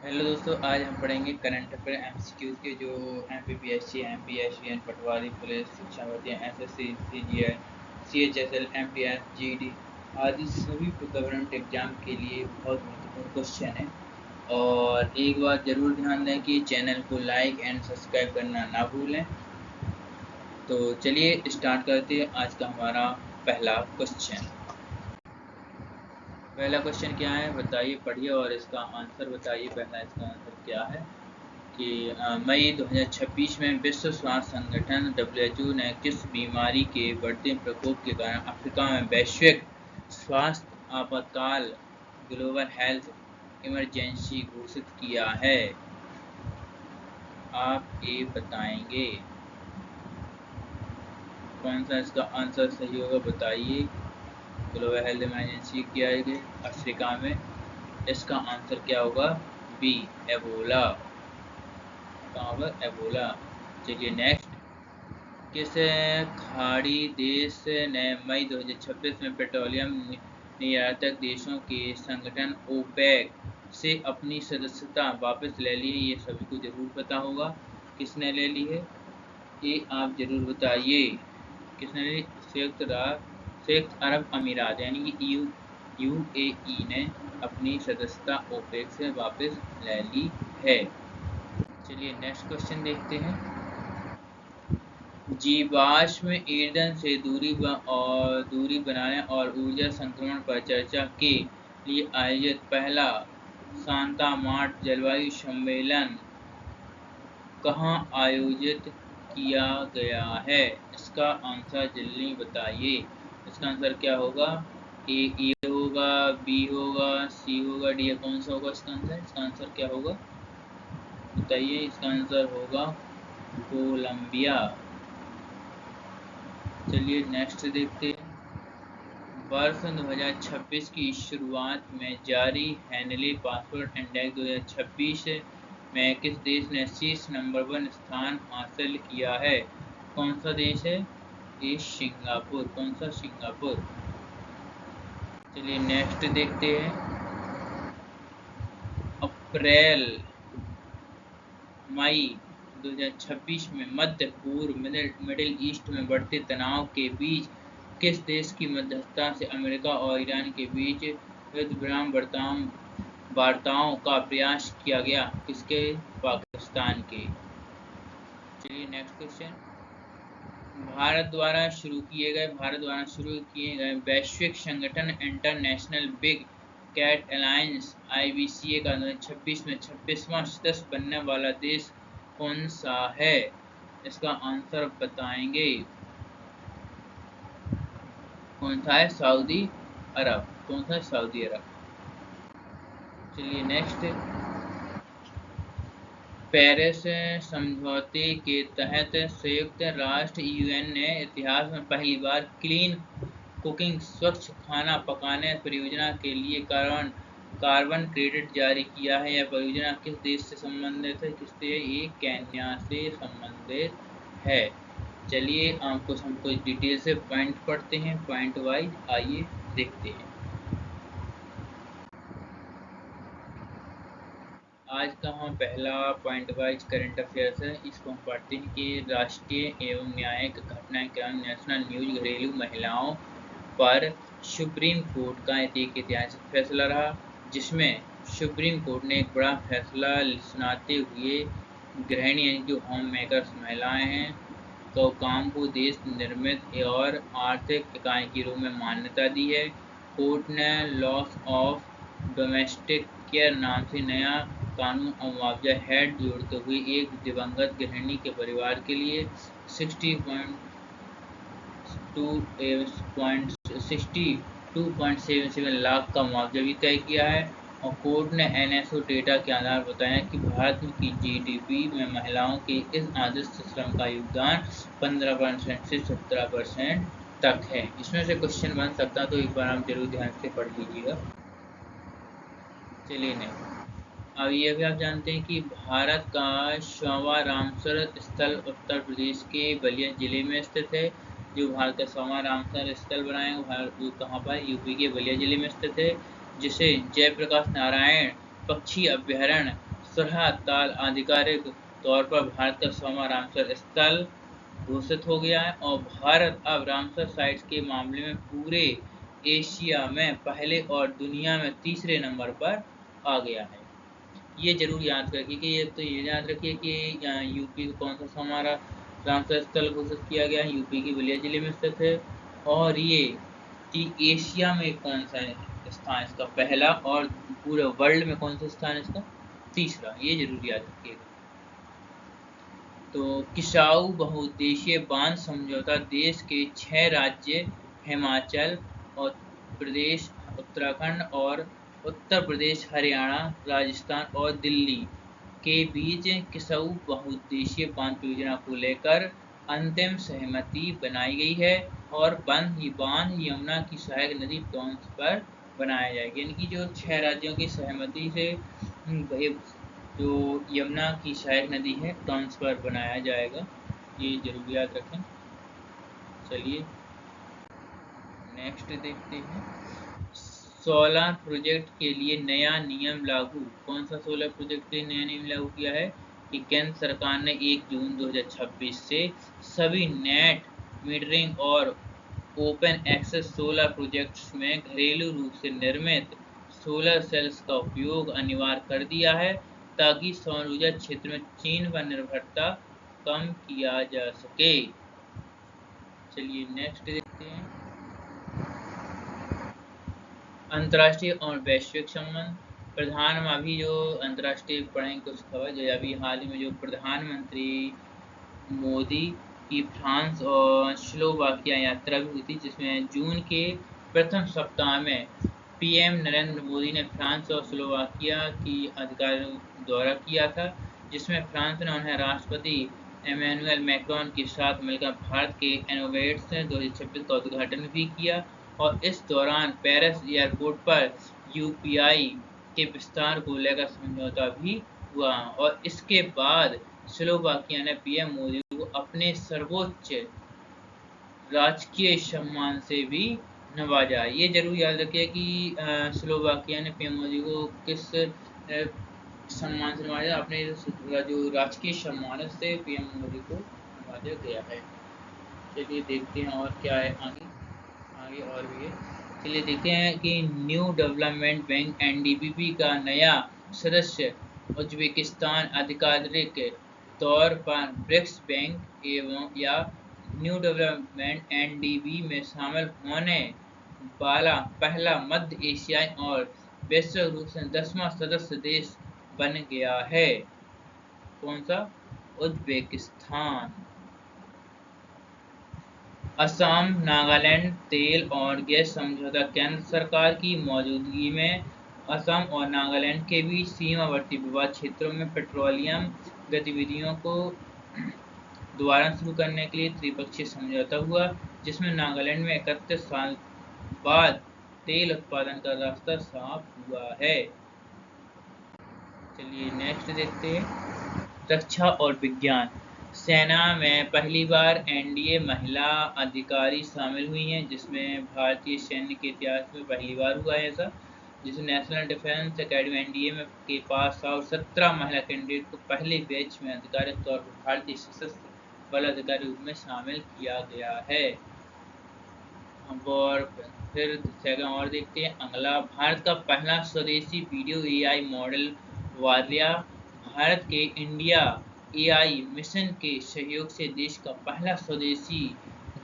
Hello दोस्तों, आज हम पढ़ेंगे करंट अफेयर एमसीक्यूज के जो एमपीपीएससी, एमपीएससी, पटवारी, पुलिस, शिक्षा भर्ती, SSC, CGL, CHSL, MTS, GD आदि सभी गवर्नमेंट एग्जाम के लिए बहुत महत्वपूर्ण क्वेश्चन है। और एक बात जरूर ध्यान दें कि चैनल को लाइक एंड सब्सक्राइब करना ना भूलें। तो चलिए स्टार्ट करते हैं आज का हमारा पहला क्वेश्चन। पहला क्वेश्चन क्या है बताइए, पढ़िए और इसका आंसर बताइए। पहला इसका आंसर क्या है कि मई 2026 में विश्व स्वास्थ्य संगठन WHO ने किस बीमारी के बढ़ते प्रकोप के कारण अफ्रीका में वैश्विक स्वास्थ्य आपातकाल ग्लोबल हेल्थ इमरजेंसी घोषित किया है? आप ये बताएंगे कौन सा इसका आंसर सही होगा, बताइए। ग्लोबल हेल्थ इमरजेंसी किया है अफ्रीका में, इसका आंसर क्या होगा? B, Ebola. कहाँ पर? एबोला। चलिए नेक्स्ट। किस खाड़ी देश ने मई 2026 में पेट्रोलियम निर्यातक देशों के संगठन ओपेक से अपनी सदस्यता वापस ले ली है? ये सभी को जरूर पता होगा किसने ले ली है, ये आप जरूर बताइए। किसने ले ली? संयुक्त अरब अमीरात यानी कि यूएई ने अपनी सदस्यता ओपेक से वापस ले ली है। चलिए नेक्स्ट क्वेश्चन देखते हैं। जीवाश्म ईंधन से दूरी बनाने और ऊर्जा संक्रमण पर चर्चा के लिए आयोजित पहला सांता मार्ट जलवायु सम्मेलन कहाँ आयोजित किया गया है? इसका आंसर जल्दी बताइए। इसका आंसर क्या होगा? ए होगा, बी होगा, सी होगा, डी? कौन सा होगा इसका आंसर? इसका आंसर क्या होगा बताइए। इसका आंसर होगा कोलंबिया। चलिए नेक्स्ट देखते हैं। वर्ष 2026 की शुरुआत में जारी हेनली पासपोर्ट इंडेक्स 2026 में किस देश ने शीर्ष नंबर 1 स्थान हासिल किया है? कौन सा देश है ये? सिंगापुर। कौन सा? सिंगापुर। चलिए नेक्स्ट देखते हैं। अप्रैल मई 2026 में मध्य पूर्व मिडिल ईस्ट में बढ़ते तनाव के बीच किस देश की मध्यस्थता से अमेरिका और ईरान के बीच युद्ध विराम वार्ताओं का प्रयास किया गया? किसके? पाकिस्तान के। चलिए नेक्स्ट क्वेश्चन। भारत द्वारा शुरू किए गए वैश्विक संगठन International Big Cat Alliance IBCA का 2026 में 26वां सदस्य बनने वाला देश कौन सा है? इसका आंसर बताएंगे। कौन सा है? सऊदी अरब। कौन सा है? सऊदी अरब। चलिए नेक्स्ट। पेरिस समझौते के तहत संयुक्त राष्ट्र UN ने इतिहास में पहली बार क्लीन कुकिंग स्वच्छ खाना पकाने परियोजना के लिए कार्बन क्रेडिट जारी किया है। यह परियोजना किस देश से संबंधित है? किससे? ये केन्या से संबंधित है। चलिए कुछ हम कुछ डिटेल से पॉइंट पढ़ते हैं, पॉइंट वाइज आइए देखते हैं। आज का हम पहला पॉइंट वाइज करंट अफेयर्स है, इसको हम पढ़ते हैं कि राष्ट्रीय एवं न्यायिक घटनाक्रम नेशनल न्यूज घरेलू महिलाओं पर सुप्रीम कोर्ट का एक ऐतिहासिक फैसला रहा, जिसमें सुप्रीम कोर्ट ने एक बड़ा फैसला सुनाते हुए गृहिणी यानी जो होम मेकर्स महिलाएं हैं तो काम को देश निर्मित और आर्थिक इकाई के रूप में मान्यता दी है। कोर्ट ने लॉस ऑफ डोमेस्टिक केयर नाम से नया कानून और मुआवजा हेड जोड़ते हुए एक दिवंगत गृहिणी के परिवार के लिए 62.77 लाख का मुआवजा भी तय किया है। और कोर्ट ने NSO डेटा के आधार बताया कि भारत की GDP में महिलाओं के इस आदर्श श्रम का योगदान 15% से 17% तक है। इसमें से क्वेश्चन बन सकता तो एक बार आप जरूर ध्यान से पढ़ लीजिएगा। चलिए नहीं, अब ये भी आप जानते हैं कि भारत का 100वां रामसर स्थल उत्तर प्रदेश के बलिया जिले में स्थित है। जो भारत का 100वां रामसर स्थल बनाया वो कहाँ पर? यूपी के बलिया जिले में स्थित है, जिसे जयप्रकाश नारायण पक्षी अभ्यारण्य सरहद ताल आधिकारिक तौर पर भारत का 100वां रामसर स्थल घोषित हो गया है और भारत अब रामसर साइट्स के मामले में पूरे एशिया में पहले और दुनिया में तीसरे नंबर पर आ गया है। ये जरूर याद रखिए कि ये याद रखिए कि यूपी का कौन सा हमारा रामसर स्थल घोषित किया गया है, यूपी के बलिया जिले में स्थित है। और ये कि एशिया में कौन सा स्थान इसका पहला और पूरे वर्ल्ड में कौन सा स्थान इसका तीसरा, ये जरूर याद रखिएगा। तो किसाऊ बहुउद्देशीय बांध समझौता देश के 6 राज्य हिमाचल और प्रदेश, उत्तराखंड और उत्तर प्रदेश, हरियाणा, राजस्थान और दिल्ली के बीच किसाऊ बहुउद्देशीय बांध परियोजना को लेकर अंतिम सहमति बनाई गई है और बांध यमुना की सहायक नदी टॉन्स पर बनाया जाएगा। यानी कि जो 6 राज्यों की सहमति से जो यमुना की सहायक नदी है टॉन्स पर बनाया जाएगा, ये जरूर याद रखें। चलिए नेक्स्ट देखते हैं। सोलर प्रोजेक्ट के लिए नया नियम लागू। कौन सा सोलर प्रोजेक्ट के लिए नया नियम लागू किया है कि केंद्र सरकार ने 1 जून 2026 से सभी नेट मीटरिंग और ओपन एक्सेस सोलर प्रोजेक्ट्स में घरेलू रूप से निर्मित सोलर सेल्स का उपयोग अनिवार्य कर दिया है ताकि सौर ऊर्जा क्षेत्र में चीन पर निर्भरता कम किया जा सके। चलिए नेक्स्ट देखते हैं। अंतर्राष्ट्रीय और वैश्विक संबंध। प्रधान अभी जो अंतर्राष्ट्रीय पढ़ेंगे कुछ खबर, जो अभी हाल ही में जो प्रधानमंत्री मोदी की फ्रांस और स्लोवाकिया यात्रा भी हुई थी, जिसमें जून के प्रथम सप्ताह में पीएम नरेंद्र मोदी ने फ्रांस और स्लोवाकिया की आधिकारिक दौरा किया था, जिसमें फ्रांस ने उन्हें राष्ट्रपति इमैनुअल मैक्रोन के साथ मिलकर भारत के इनोवेट्स 2026 का उद्घाटन भी किया और इस दौरान पेरिस एयरपोर्ट पर यूपीआई के विस्तार को लेकर समझौता भी हुआ और इसके बाद स्लोवाकिया ने पीएम मोदी को अपने सर्वोच्च राजकीय सम्मान से भी नवाजा। ये जरूर याद रखिए कि स्लोवाकिया ने पीएम मोदी को किस सम्मान से नवाजा, अपने जो राजकीय सम्मान से पीएम मोदी को नवाजा गया है। चलिए देखते हैं और क्या है आगे और भी है। चलिए देखते हैं कि न्यू डेवलपमेंट बैंक एनडीबी का नया सदस्य उज्बेकिस्तान आधिकारिक तौर पर ब्रिक्स बैंक एवं या न्यू डेवलपमेंट एनडीबी में शामिल होने वाला पहला मध्य एशियाई और वैश्विक रूप से 10वां सदस्य देश बन गया है। कौन सा? उज्बेकिस्तान। असम नागालैंड तेल और गैस समझौता। केंद्र सरकार की मौजूदगी में असम और नागालैंड के बीच सीमावर्ती विवाद क्षेत्रों में पेट्रोलियम गतिविधियों को दोबारा शुरू करने के लिए त्रिपक्षीय समझौता हुआ, जिसमें नागालैंड में 31 साल बाद तेल उत्पादन का रास्ता साफ हुआ है। चलिए नेक्स्ट देखते हैं। रक्षा और विज्ञान। सेना में पहली बार एनडीए महिला अधिकारी शामिल हुई हैं, जिसमें भारतीय सैन्य के इतिहास में पहली बार हुआ है ऐसा, जिसमें नेशनल डिफेंस एकेडमी एनडीए में के पास और 17 महिला कैंडिडेट को पहले बैच में आधिकारिक तौर पर भारतीय सशस्त्र बल अधिकारी रूप में शामिल किया गया है। और फिर सेकंड और देखते हैं अगला। भारत का पहला स्वदेशी वीडियो एआई मॉडल वार्या भारत के इंडिया एआई मिशन के सहयोग से देश का पहला स्वदेशी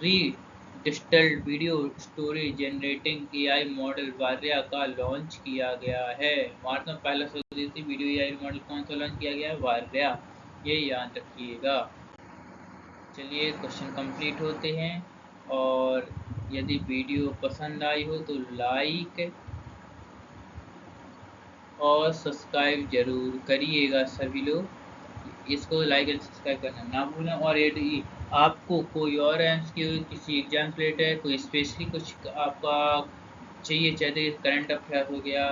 digital video story generating AI model Varya का लॉन्च किया गया है। भारत में पहला स्वदेशी वीडियो एआई मॉडल कौन सा लॉन्च किया गया है? वार्या, ये याद रखिएगा। चलिए क्वेश्चन कंप्लीट होते हैं और यदि वीडियो पसंद आई हो तो लाइक और सब्सक्राइब जरूर करिएगा सभी लोग। इसको लाइक एंड सब्सक्राइब करना ना भूलें। और यदि आपको कोई और किसी एग्जाम रिलेटेड कोई स्पेशली कुछ आपका चाहिए, चाहे करंट अफेयर हो गया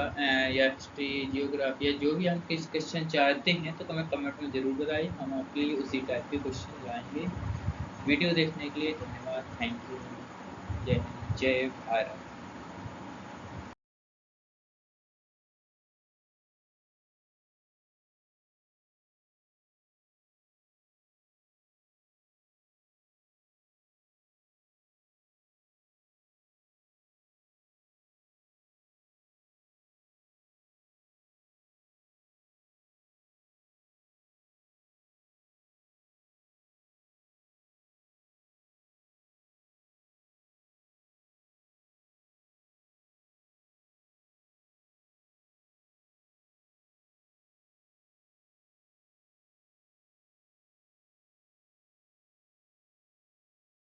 या हिस्ट्री, जियोग्राफी, या जो भी हम किस क्वेश्चन चाहते हैं तो हमें कमेंट में ज़रूर बताइए, हम आपके लिए उसी टाइप के क्वेश्चन लाएंगे। वीडियो देखने के लिए धन्यवाद। Thank you. जय भारत।